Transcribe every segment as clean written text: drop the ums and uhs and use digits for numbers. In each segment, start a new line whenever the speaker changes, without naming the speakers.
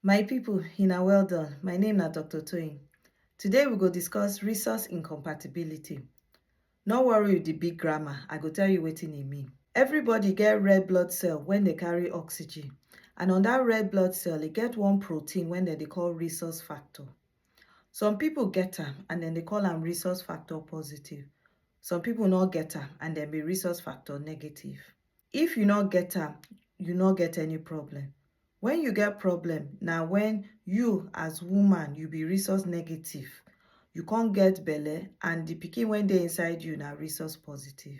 My people, una well done. My name na Dr. Toyin. Today we go discuss Rhesus Incompatibility. No worry with the big grammar, I go tell you wetin e mean. Everybody get red blood cell when they carry oxygen. And on that red blood cell, e get one protein when they call rhesus factor. Some people get am and then they call am rhesus factor positive. Some people not get am and then be rhesus factor negative. If you not get am, you not get any problem. When you get problem, now when you as woman, you be rhesus negative, you can't get belle and the pikin when they inside you now rhesus positive.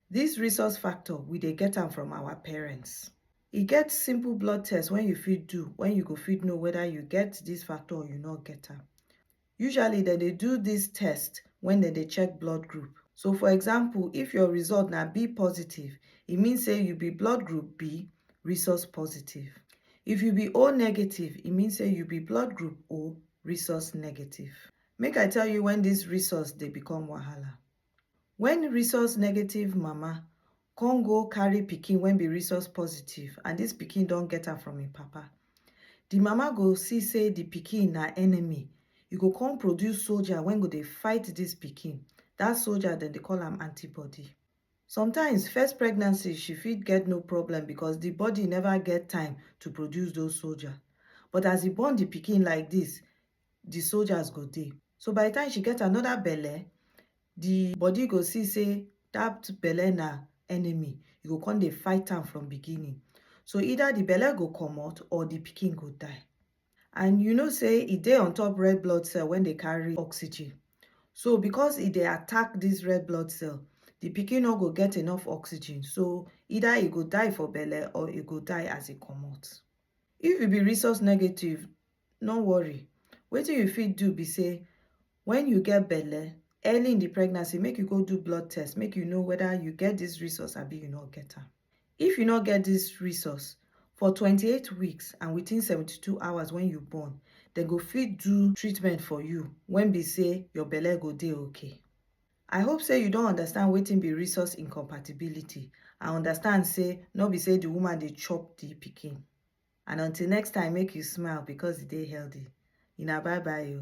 This rhesus factor, we dey get am from our parents. E get simple blood test when you fit do, when you go fit know whether you get this factor or you not get am. Usually, they do this test when they check blood group. So, for example, if your result na B positive, it means say you be blood group B, rhesus positive. If you be O negative, it means say you be blood group O, rhesus negative. Make I tell you when this rhesus they become wahala. When rhesus negative mama come go carry pikin when be rhesus positive and this pikin don't get am from im papa, the mama go see say the pikin na enemy. You go come produce soldier when go dey fight this pikin. That soldier then they call am antibody. Sometimes first pregnancy she fit get no problem because the body never get time to produce those soldier. But as e born the pikin like this, the soldiers go dey. So by the time she get another belle, the body go see say that belle na enemy. You go come dey fight am from beginning. So either the belle go comot or the pikin go die. And you know say e dey on top red blood cell when they carry oxygen. So because e dey attack this red blood cell, the pikin no go get enough oxygen. So either e go die for belle or e go die as e comot. If you be rhesus negative, no worry. Wetin you fit do be say when you get belle, early in the pregnancy, make you go do blood test, make you know whether you get this rhesus or you not get am. If you not get this rhesus, for 28 weeks and within 72 hours when you born, they go fit do treatment for you when be say your belle go dey okay. I hope say you don't understand wetin be rhesus incompatibility and understand say no be say the woman dey chop the pikin. And until next time, make you smile because e dey healthy. Una bye bye.